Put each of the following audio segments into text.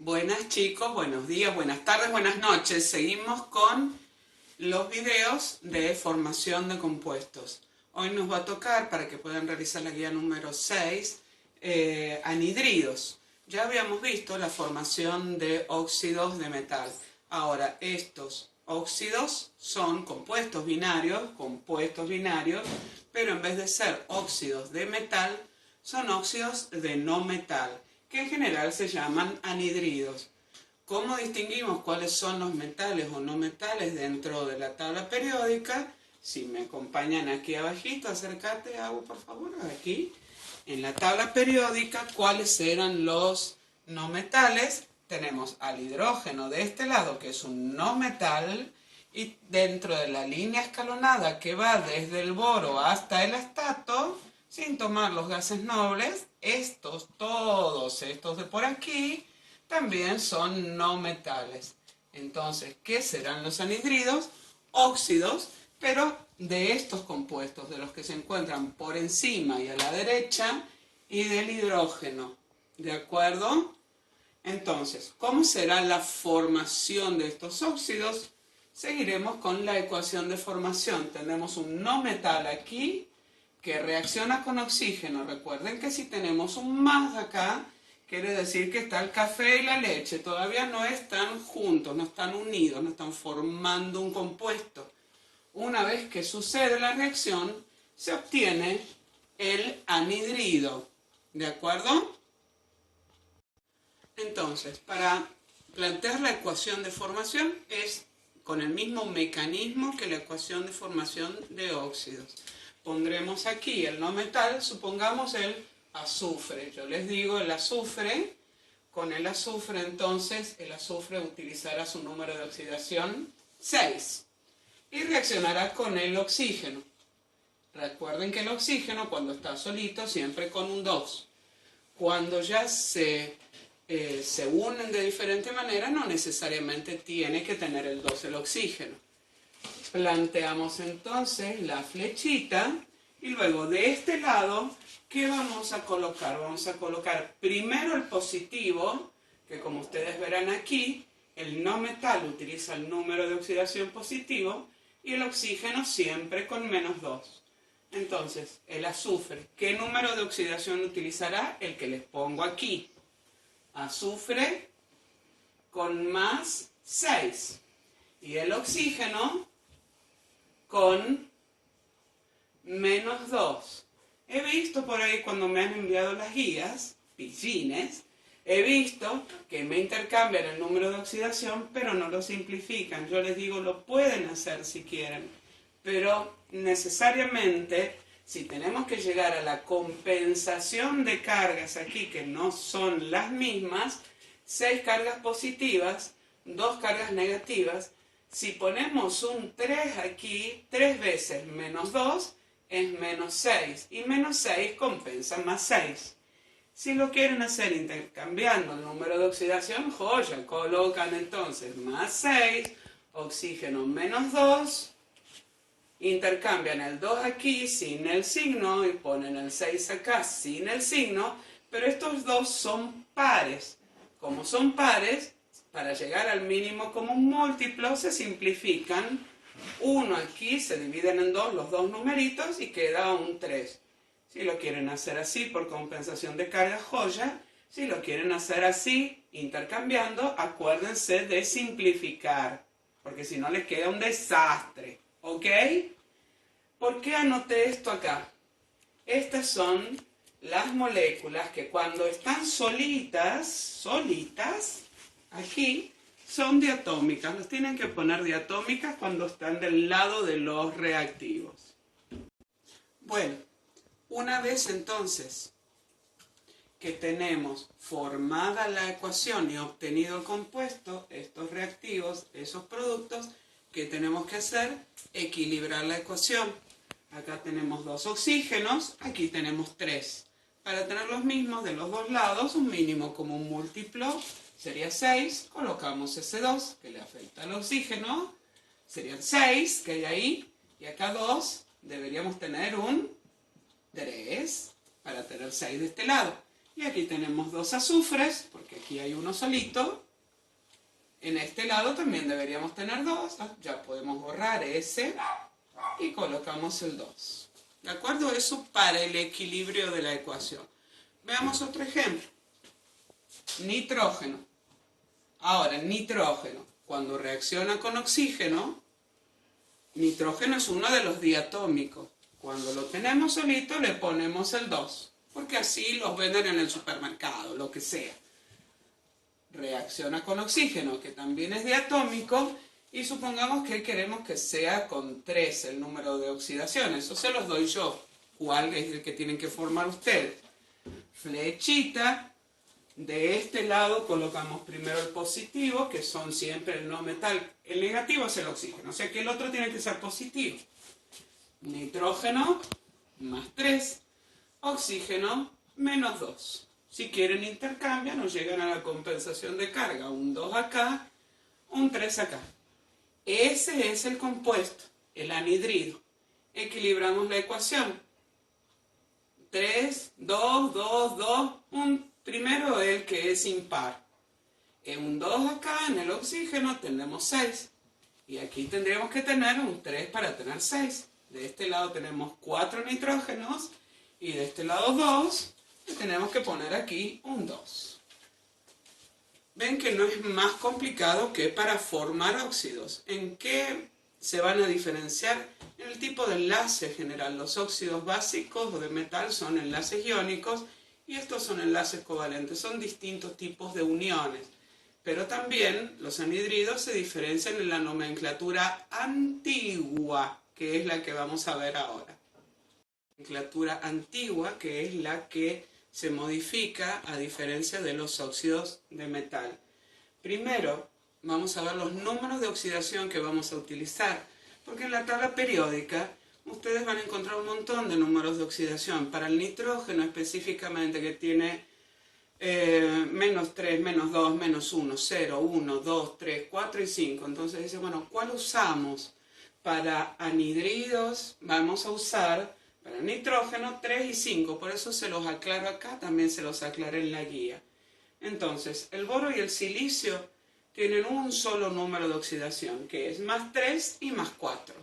Buenas chicos, buenos días, buenas tardes, buenas noches. Seguimos con los videos de formación de compuestos. Hoy nos va a tocar, para que puedan realizar la guía número 6, anhidridos. Ya habíamos visto la formación de óxidos de metal. Ahora, estos óxidos son compuestos binarios, pero en vez de ser óxidos de metal, son óxidos de no metal, que en general se llaman anhidridos. ¿Cómo distinguimos cuáles son los metales o no metales dentro de la tabla periódica? Si me acompañan aquí abajito, acércate, Agu, por favor, aquí. En la tabla periódica, ¿cuáles eran los no metales? Tenemos al hidrógeno de este lado, que es un no metal, y dentro de la línea escalonada que va desde el boro hasta el astato, sin tomar los gases nobles, todos estos de por aquí, también son no metales. Entonces, ¿qué serán los anhidridos? Óxidos, pero de estos compuestos, de los que se encuentran por encima y a la derecha, y del hidrógeno. ¿De acuerdo? Entonces, ¿cómo será la formación de estos óxidos? Seguiremos con la ecuación de formación. Tenemos un no metal aquí, que reacciona con oxígeno. Recuerden que si tenemos un más acá, quiere decir que está el café y la leche. Todavía no están juntos, no están unidos, no están formando un compuesto. Una vez que sucede la reacción, se obtiene el anhidrido. ¿De acuerdo? Entonces, para plantear la ecuación de formación es con el mismo mecanismo que la ecuación de formación de óxidos. Pondremos aquí el no metal, supongamos el azufre. Yo les digo el azufre. Con el azufre, entonces, el azufre utilizará su número de oxidación 6 y reaccionará con el oxígeno. Recuerden que el oxígeno, cuando está solito, siempre con un 2. Cuando ya se unen de diferente manera, no necesariamente tiene que tener el 2 el oxígeno. Planteamos entonces la flechita y luego de este lado, ¿qué vamos a colocar? Vamos a colocar primero el positivo, que como ustedes verán aquí, el no metal utiliza el número de oxidación positivo y el oxígeno siempre con -2. Entonces, el azufre, ¿qué número de oxidación utilizará? El que les pongo aquí. Azufre con +6. Y el oxígeno con -2. He visto por ahí cuando me han enviado las guías, pillines, he visto que me intercambian el número de oxidación, pero no lo simplifican. Yo les digo, lo pueden hacer si quieren, pero necesariamente, si tenemos que llegar a la compensación de cargas aquí, que no son las mismas, 6 cargas positivas, 2 cargas negativas, si ponemos un 3 aquí, 3 veces -2 es -6. Y -6 compensa +6. Si lo quieren hacer intercambiando el número de oxidación, joya, colocan entonces +6, oxígeno -2, intercambian el 2 aquí sin el signo y ponen el 6 acá sin el signo, pero estos dos son pares. Como son pares, para llegar al mínimo común múltiplo se simplifican. 1 aquí, se dividen en 2 los dos numeritos y queda un 3. Si lo quieren hacer así por compensación de carga, joya. Si lo quieren hacer así, intercambiando, acuérdense de simplificar, porque si no les queda un desastre. ¿Ok? ¿Por qué anoté esto acá? Estas son las moléculas que cuando están solitas, aquí, son diatómicas. Los tienen que poner diatómicas cuando están del lado de los reactivos. Bueno, una vez entonces que tenemos formada la ecuación y obtenido el compuesto, estos reactivos, esos productos, ¿qué tenemos que hacer? Equilibrar la ecuación. Acá tenemos 2 oxígenos, aquí tenemos 3. Para tener los mismos de los dos lados, un mínimo común múltiplo sería 6, colocamos ese 2 que le afecta al oxígeno, serían 6 que hay ahí, y acá 2, deberíamos tener un 3 para tener 6 de este lado. Y aquí tenemos 2 azufres, porque aquí aquí hay uno solito. En este lado también deberíamos tener 2. Ya podemos borrar ese y colocamos el 2. ¿De acuerdo? Eso para el equilibrio de la ecuación. Veamos otro ejemplo. Nitrógeno. Ahora, nitrógeno, cuando reacciona con oxígeno, nitrógeno es uno de los diatómicos. Cuando lo tenemos solito le ponemos el 2, porque así los venden en el supermercado, lo que sea. Reacciona con oxígeno, que también es diatómico, y supongamos que queremos que sea con 3 el número de oxidaciones. Eso se los doy yo. ¿Cuál es el que tienen que formar ustedes? Flechita. De este lado colocamos primero el positivo, que son siempre el no metal. El negativo es el oxígeno, o sea que el otro tiene que ser positivo. Nitrógeno más 3, oxígeno menos 2. Si quieren intercambian o llegan a la compensación de carga. Un 2 acá, un 3 acá. Ese es el compuesto, el anhidrido. Equilibramos la ecuación. 3, 2, 2, 2, un primero el que es impar. En un 2 acá, en el oxígeno, tenemos 6. Y aquí tendríamos que tener un 3 para tener 6. De este lado tenemos 4 nitrógenos y de este lado 2. Y tenemos que poner aquí un 2. Ven que no es más complicado que para formar óxidos. ¿En qué se van a diferenciar? En el tipo de enlace general. Los óxidos básicos o de metal son enlaces iónicos y estos son enlaces covalentes. Son distintos tipos de uniones. Pero también los anhidridos se diferencian en la nomenclatura antigua, que es la que vamos a ver ahora. Nomenclatura antigua, que es la que se modifica a diferencia de los óxidos de metal. Primero, vamos a ver los números de oxidación que vamos a utilizar, porque en la tabla periódica ustedes van a encontrar un montón de números de oxidación. Para el nitrógeno específicamente, que tiene menos 3, menos 2, menos 1, 0, 1, 2, 3, 4 y 5. Entonces dice, bueno, ¿cuál usamos? Para anhidridos vamos a usar, para nitrógeno, 3 y 5. Por eso se los aclaro acá, también se los aclaré en la guía. Entonces, el boro y el silicio tienen un solo número de oxidación, que es más 3 y más 4.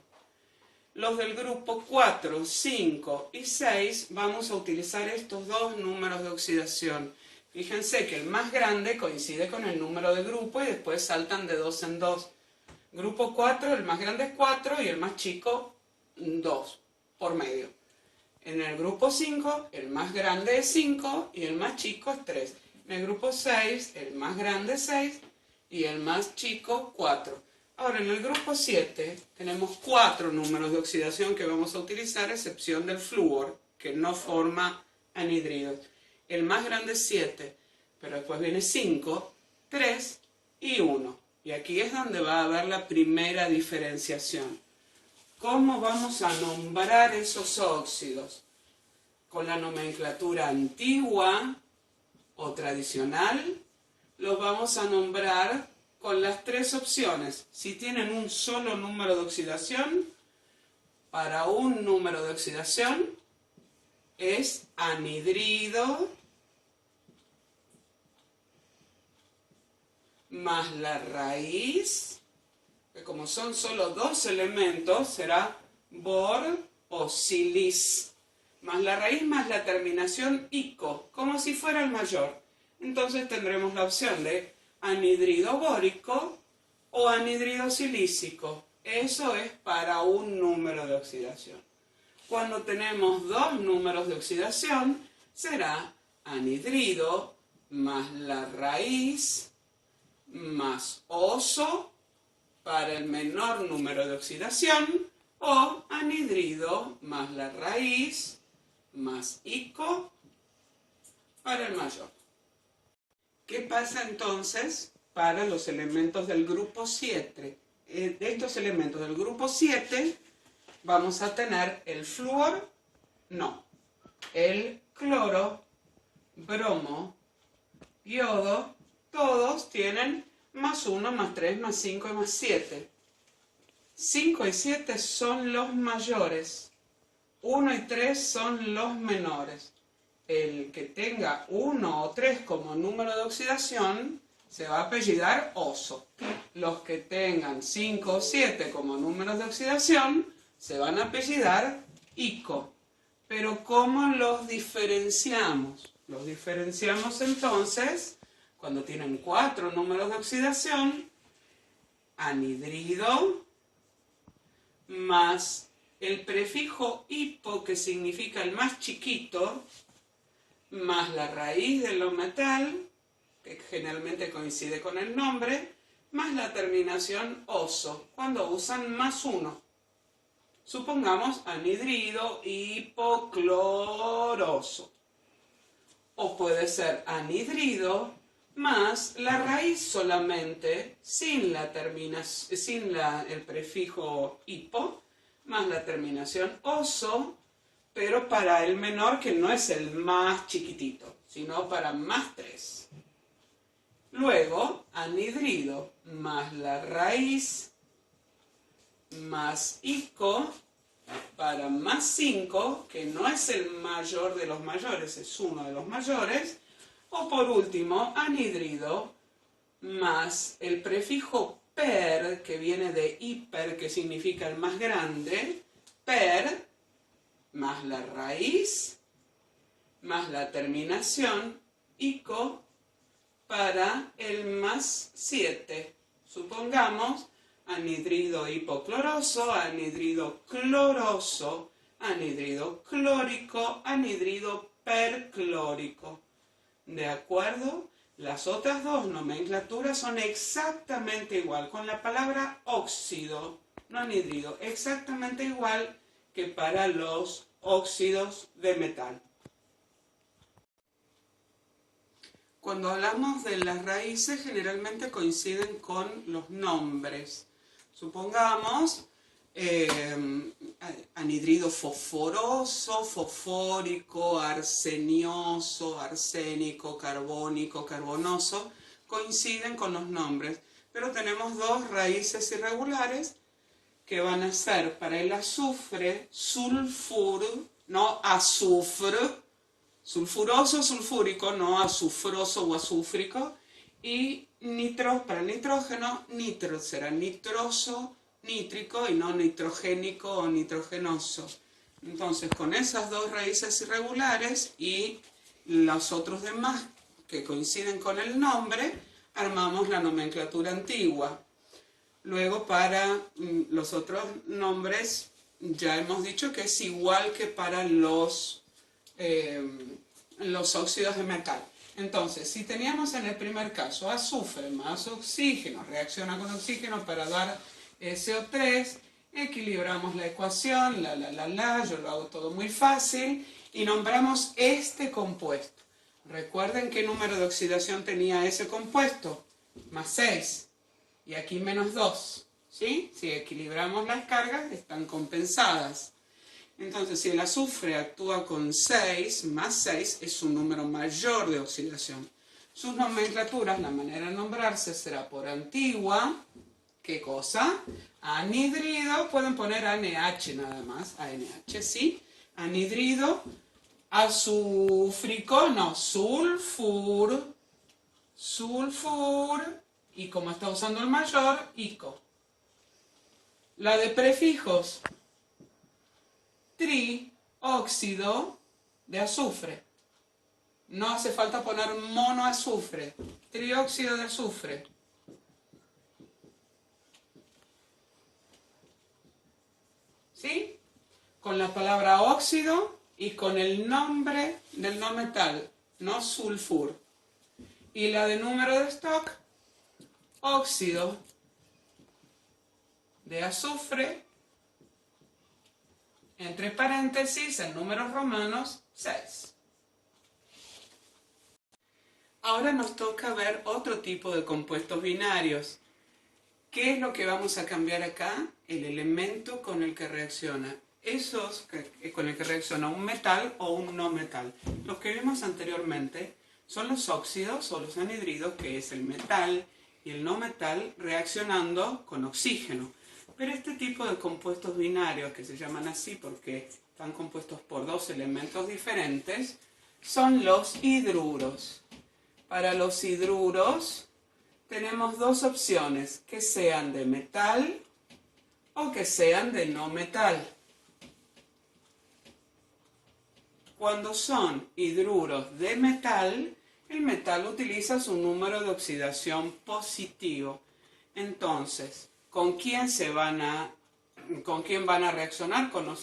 Los del grupo 4, 5 y 6 vamos a utilizar estos dos números de oxidación. Fíjense que el más grande coincide con el número de grupo y después saltan de 2 en 2. Grupo 4, el más grande es 4 y el más chico 2 por medio. En el grupo 5, el más grande es 5 y el más chico es 3. En el grupo 6, el más grande es 6 y el más chico 4. Ahora, en el grupo 7 tenemos 4 números de oxidación que vamos a utilizar, a excepción del flúor, que no forma anhidridos. El más grande es 7, pero después viene 5, 3 y 1. Y aquí es donde va a haber la primera diferenciación. ¿Cómo vamos a nombrar esos óxidos? Con la nomenclatura antigua o tradicional, los vamos a nombrar con las 3 opciones. Si tienen un solo número de oxidación, para un número de oxidación es anhidrido más la raíz, que como son solo 2 elementos, será bor o silis, más la raíz más la terminación ico, como si fuera el mayor. Entonces tendremos la opción de anhidrido bórico o anhidrido silícico. Eso es para un número de oxidación. Cuando tenemos 2 números de oxidación, será anhidrido más la raíz más oso para el menor número de oxidación, o anhidrido más la raíz más ico para el mayor. ¿Qué pasa entonces para los elementos del grupo 7? De estos elementos del grupo 7 vamos a tener el flúor, no, el cloro, bromo, yodo, todos tienen más 1, más 3, más 5 y más 7. 5 y 7 son los mayores, 1 y 3 son los menores. el que tenga 1 o 3 como número de oxidación se va a apellidar oso. Los que tengan 5 o 7 como números de oxidación se van a apellidar ico. Pero ¿cómo los diferenciamos? Los diferenciamos entonces cuando tienen 4 números de oxidación, anhidrido más el prefijo hipo, que significa el más chiquito, más la raíz del metal, que generalmente coincide con el nombre, más la terminación oso, cuando usan +1. Supongamos anhidrido hipocloroso. O puede ser anhidrido más la raíz solamente, sin el prefijo hipo, más la terminación oso, pero para el menor, que no es el más chiquitito, sino para +3. Luego, anhidrido más la raíz más ico para +5, que no es el mayor de los mayores, es uno de los mayores. O por último, anhidrido más el prefijo per, que viene de hiper, que significa el más grande, per, más la raíz, más la terminación, ico, para el +7. Supongamos anhidrido hipocloroso, anhidrido cloroso, anhidrido clórico, anhidrido perclórico. ¿De acuerdo? Las otras dos nomenclaturas son exactamente igual, con la palabra óxido, no anhidrido, exactamente igual que para los óxidos de metal. Cuando hablamos de las raíces, generalmente coinciden con los nombres. Supongamos anhidrido fosforoso, fosfórico, arsenioso, arsénico, carbónico, carbonoso, coinciden con los nombres. Pero tenemos dos raíces irregulares que van a ser para el azufre, sulfur, no azufre, sulfuroso, sulfúrico, no azufroso o azúfrico, y para el nitrógeno, nitro será nitroso, nítrico y no nitrogénico o nitrogenoso. Entonces, con esas dos raíces irregulares y los otros demás que coinciden con el nombre, armamos la nomenclatura antigua. Luego, para los otros nombres, ya hemos dicho que es igual que para los óxidos de metal. Entonces, si teníamos en el primer caso azufre más oxígeno, reacciona con oxígeno para dar SO3, equilibramos la ecuación, yo lo hago todo muy fácil, y nombramos este compuesto. Recuerden qué número de oxidación tenía ese compuesto, +6, y aquí -2, ¿sí? Si equilibramos las cargas, están compensadas. Entonces, si el azufre actúa con 6, +6 es un número mayor de oxidación. Sus nomenclaturas, la manera de nombrarse será por antigua. ¿Qué cosa? Anhidrido, pueden poner ANH nada más, ANH, ¿sí? Anhidrido, azufrico, no, sulfur, y como está usando el mayor, ico. La de prefijos, trióxido de azufre. No hace falta poner monoazufre, trióxido de azufre. ¿Sí? Con la palabra óxido y con el nombre del no metal, no sulfur. Y la de número de stock, óxido de azufre, entre paréntesis, en números romanos, 6. Ahora nos toca ver otro tipo de compuestos binarios. ¿Qué es lo que vamos a cambiar acá? El elemento con el que reacciona. Esos con el que reacciona un metal o un no metal. Los que vimos anteriormente son los óxidos o los anhidridos, que es el metal y el no metal reaccionando con oxígeno. Pero este tipo de compuestos binarios, que se llaman así porque están compuestos por dos elementos diferentes, son los hidruros. Para los hidruros tenemos dos opciones, que sean de metal o que sean de no metal. Cuando son hidruros de metal, el metal utiliza su número de oxidación positivo. Entonces, ¿con quién van a reaccionar? Como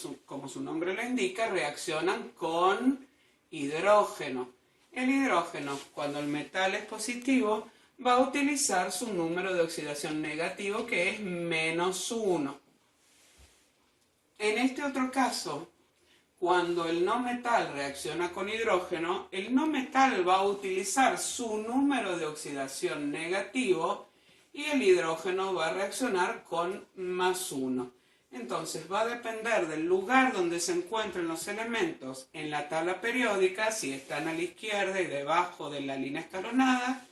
su nombre lo indica, reaccionan con hidrógeno. El hidrógeno, cuando el metal es positivo, va a utilizar su número de oxidación negativo, que es -1. En este otro caso, cuando el no metal reacciona con hidrógeno, el no metal va a utilizar su número de oxidación negativo y el hidrógeno va a reaccionar con +1. Entonces va a depender del lugar donde se encuentren los elementos en la tabla periódica. Si están a la izquierda y debajo de la línea escalonada,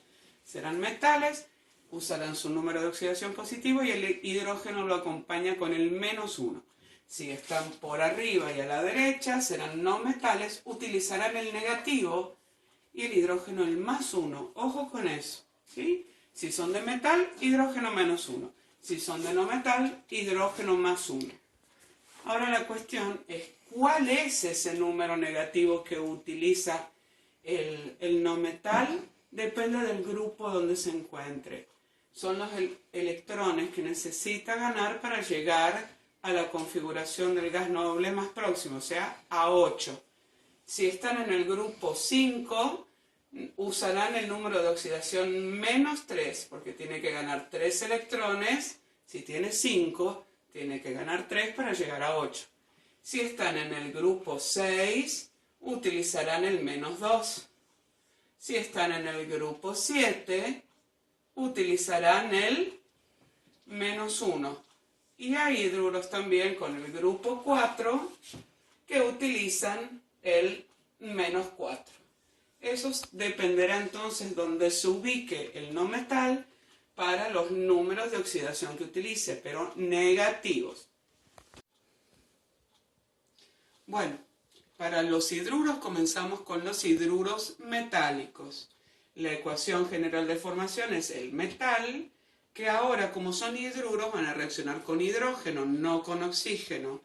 serán metales, usarán su número de oxidación positivo y el hidrógeno lo acompaña con el -1. Si están por arriba y a la derecha, serán no metales, utilizarán el negativo y el hidrógeno el +1. Ojo con eso, ¿sí? Si son de metal, hidrógeno -1. Si son de no metal, hidrógeno +1. Ahora la cuestión es, ¿cuál es ese número negativo que utiliza el no metal? Depende del grupo donde se encuentre. Son los electrones que necesita ganar para llegar a la configuración del gas noble más próximo, o sea, a 8. Si están en el grupo 5, usarán el número de oxidación -3, porque tiene que ganar 3 electrones. Si tiene 5, tiene que ganar 3 para llegar a 8. Si están en el grupo 6, utilizarán el -2. Si están en el grupo 7, utilizarán el -1. Y hay hidruros también con el grupo 4 que utilizan el -4. Eso dependerá entonces donde se ubique el no metal para los números de oxidación que utilice, pero negativos. Bueno, para los hidruros comenzamos con los hidruros metálicos. La ecuación general de formación es el metal, que ahora, como son hidruros, van a reaccionar con hidrógeno, no con oxígeno.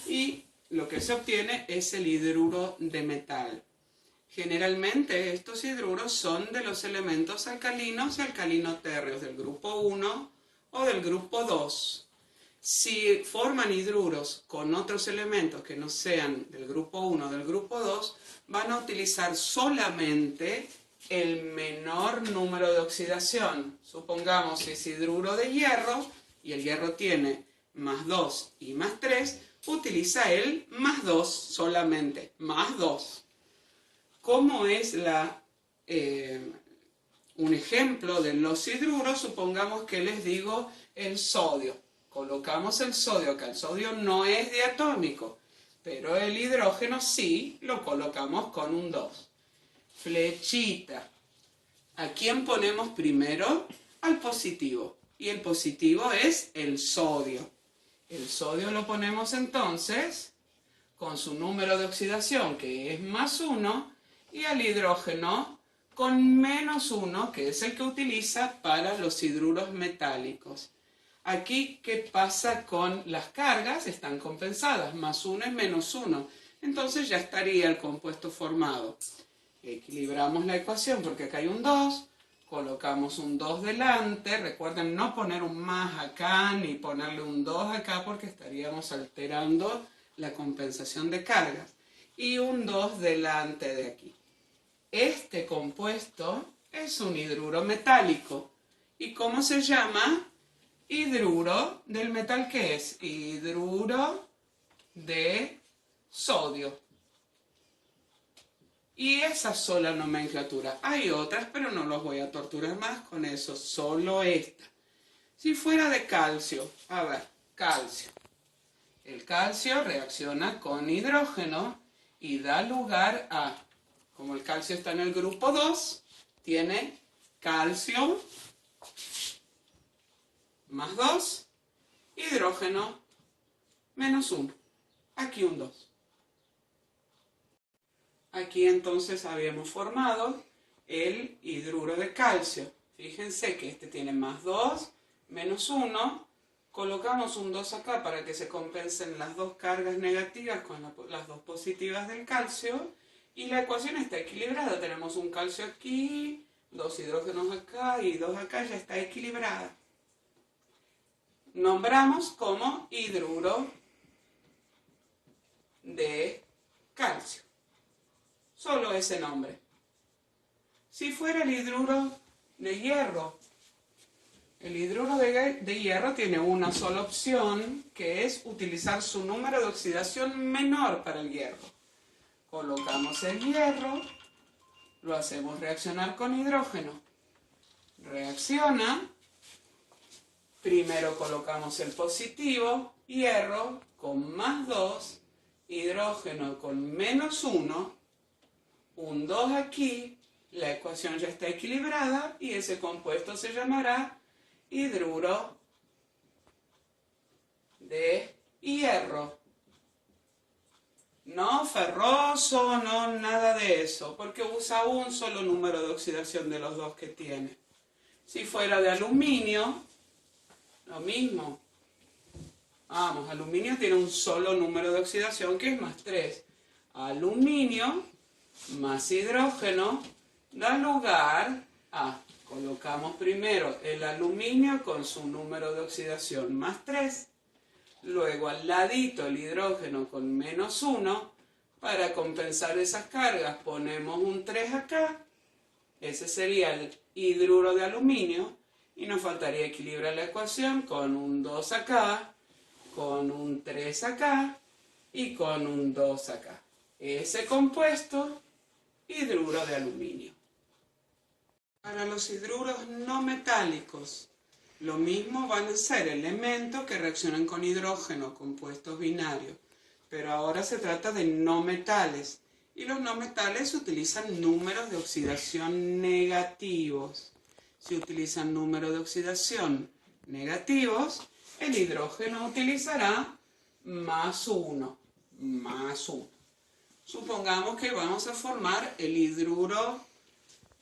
Y lo que se obtiene es el hidruro de metal. Generalmente estos hidruros son de los elementos alcalinos y alcalino-térreos del grupo 1 o del grupo 2. Si forman hidruros con otros elementos que no sean del grupo 1 o del grupo 2, van a utilizar solamente el menor número de oxidación. Supongamos que es hidruro de hierro y el hierro tiene +2 y +3, utiliza el +2 solamente, +2. ¿Cómo es un ejemplo de los hidruros? Supongamos que les digo el sodio. Colocamos el sodio acá. El sodio no es diatómico, pero el hidrógeno sí, lo colocamos con un 2. Flechita. ¿A quién ponemos primero? Al positivo. Y el positivo es el sodio. El sodio lo ponemos entonces con su número de oxidación, que es +1, y al hidrógeno con -1, que es el que utiliza para los hidruros metálicos. Aquí, ¿qué pasa con las cargas? Están compensadas, +1 es -1. Entonces ya estaría el compuesto formado. Equilibramos la ecuación porque acá hay un 2, colocamos un 2 delante. Recuerden no poner un más acá ni ponerle un 2 acá porque estaríamos alterando la compensación de cargas. Y un 2 delante de aquí. Este compuesto es un hidruro metálico. ¿Y cómo se llama? Hidruro del metal, ¿qué es? Hidruro de sodio. Y esa sola nomenclatura. Hay otras, pero no los voy a torturar más con eso, solo esta. Si fuera de calcio, a ver, calcio. El calcio reacciona con hidrógeno y da lugar a, como el calcio está en el grupo 2, tiene calcio +2, hidrógeno -1. Aquí un 2. Aquí entonces habíamos formado el hidruro de calcio. Fíjense que este tiene más 2, menos 1. Colocamos un 2 acá para que se compensen las dos cargas negativas con las dos positivas del calcio. Y la ecuación está equilibrada. Tenemos un calcio aquí, 2 hidrógenos acá y 2 acá, ya está equilibrada. Nombramos como hidruro de calcio. Solo ese nombre. Si fuera el hidruro de hierro, el hidruro de hierro tiene una sola opción, que es utilizar su número de oxidación menor para el hierro. Colocamos el hierro, lo hacemos reaccionar con hidrógeno. Reacciona. Primero colocamos el positivo, hierro, con más 2, hidrógeno con menos 1, un 2 aquí, la ecuación ya está equilibrada y ese compuesto se llamará hidruro de hierro. No ferroso, no nada de eso, porque usa un solo número de oxidación de los dos que tiene. Si fuera de aluminio, lo mismo. Vamos, aluminio tiene un solo número de oxidación que es más 3. Aluminio más hidrógeno da lugar a, colocamos primero el aluminio con su número de oxidación más 3, luego al ladito el hidrógeno con menos 1, para compensar esas cargas ponemos un 3 acá, ese sería el hidruro de aluminio, y nos faltaría equilibrar la ecuación con un 2 acá, con un 3 acá y con un 2 acá. Ese compuesto, hidruro de aluminio. Para los hidruros no metálicos, lo mismo van a ser elementos que reaccionan con hidrógeno, compuestos binarios, pero ahora se trata de no metales, y los no metales utilizan números de oxidación negativos. Si utilizan números de oxidación negativos, el hidrógeno utilizará más 1, más 1. Supongamos que vamos a formar el hidruro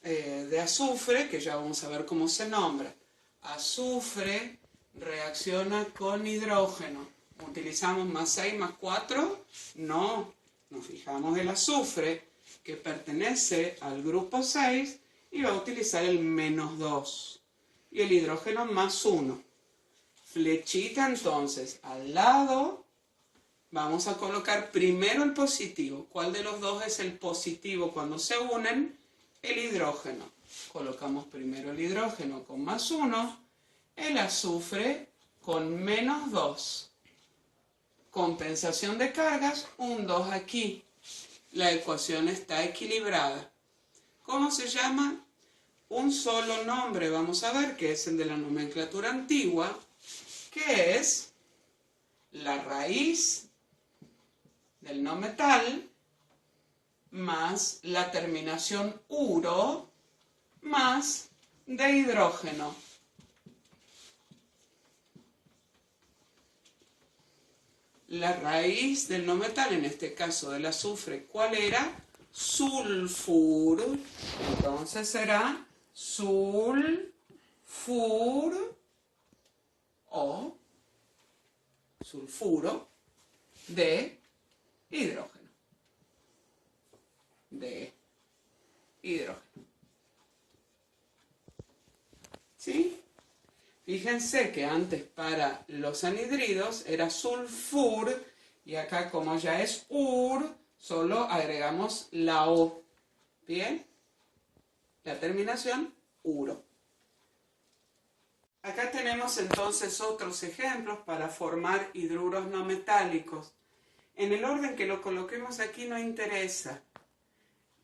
de azufre, que ya vamos a ver cómo se nombra. Azufre reacciona con hidrógeno. ¿Utilizamos más 6 más 4? No, nos fijamos el azufre, que pertenece al grupo 6, y va a utilizar el menos 2. Y el hidrógeno más 1. Flechita entonces, al lado vamos a colocar primero el positivo. ¿Cuál de los dos es el positivo cuando se unen? El hidrógeno. Colocamos primero el hidrógeno con más 1, el azufre con menos 2. Compensación de cargas, un 2 aquí. La ecuación está equilibrada. ¿Cómo se llama? Un solo nombre, vamos a ver, que es el de la nomenclatura antigua, que es la raíz del no metal más la terminación uro más de hidrógeno. La raíz del no metal, en este caso del azufre, ¿cuál era? Sulfur. Entonces será sulfur o sulfuro de hidrógeno. De hidrógeno. ¿Sí? Fíjense que antes para los anhidridos era sulfur y acá como ya es ur, solo agregamos la O. ¿Bien? La terminación uro. Acá tenemos entonces otros ejemplos para formar hidruros no metálicos. En el orden que lo coloquemos aquí no interesa,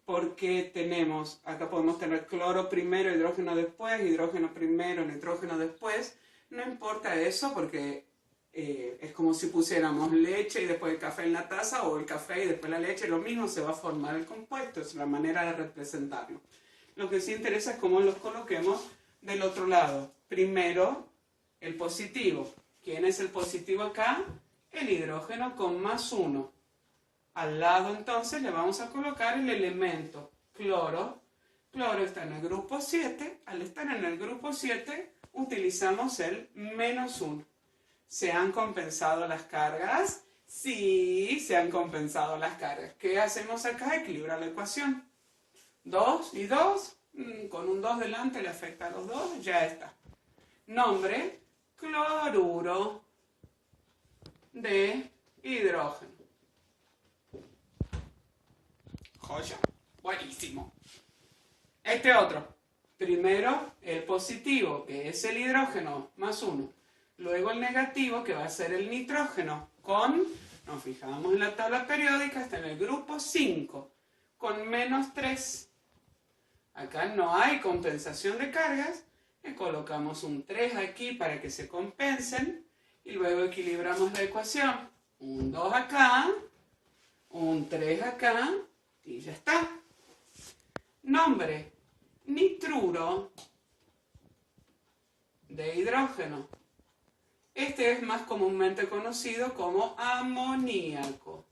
porque tenemos, acá podemos tener cloro primero, hidrógeno después, hidrógeno primero, nitrógeno después. No importa eso porque es como si pusiéramos leche y después el café en la taza, o el café y después la leche, lo mismo se va a formar el compuesto, es la manera de representarlo. Lo que sí interesa es cómo los coloquemos del otro lado. Primero, el positivo. ¿Quién es el positivo acá? El hidrógeno con más 1. Al lado entonces le vamos a colocar el elemento cloro. Cloro está en el grupo 7. Al estar en el grupo 7 utilizamos el -1. ¿Se han compensado las cargas? Sí, se han compensado las cargas. ¿Qué hacemos acá? Equilibrar la ecuación. 2 y 2, con un 2 delante le afecta a los dos, ya está. Nombre, cloruro de hidrógeno. Joya, buenísimo. Este otro. Primero el positivo, que es el hidrógeno, +1. Luego el negativo, que va a ser el nitrógeno, nos fijamos en la tabla periódica, está en el grupo 5, con -3. Acá no hay compensación de cargas, le colocamos un 3 aquí para que se compensen, y luego equilibramos la ecuación. Un 2 acá, un 3 acá, y ya está. Nombre, nitruro de hidrógeno. Este es más comúnmente conocido como amoníaco.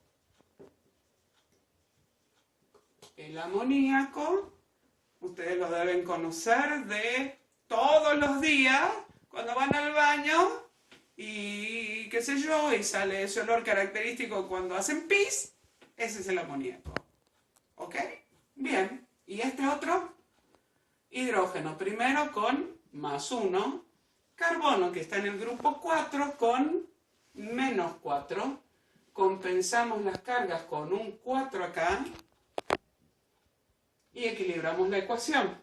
El amoníaco, ustedes lo deben conocer de todos los días, cuando van al baño y qué sé yo, y sale ese olor característico cuando hacen pis, ese es el amoníaco. ¿Ok? Bien. ¿Y este otro? Hidrógeno, primero con +1. Carbono, que está en el grupo 4, con -4. Compensamos las cargas con un 4 acá. Y equilibramos la ecuación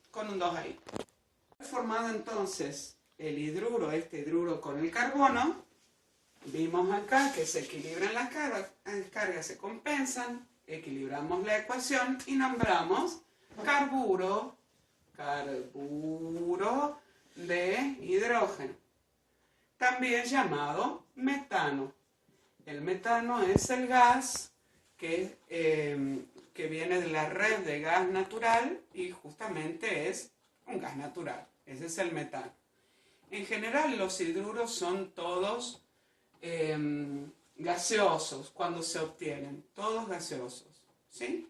con un 2 ahí. Formado entonces el hidruro, este hidruro con el carbono, vimos acá que se equilibran las cargas se compensan, equilibramos la ecuación y nombramos carburo de hidrógeno, también llamado metano. El metano es el gas que viene de la red de gas natural y justamente es un gas natural. Ese es el metano. En general los hidruros son todos gaseosos cuando se obtienen, todos gaseosos, ¿sí?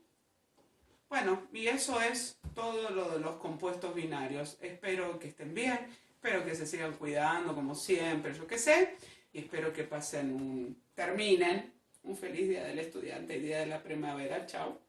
Bueno, y eso es todo lo de los compuestos binarios. Espero que estén bien, espero que se sigan cuidando como siempre, yo qué sé, y espero que terminen un feliz día del estudiante y día de la primavera. Chao.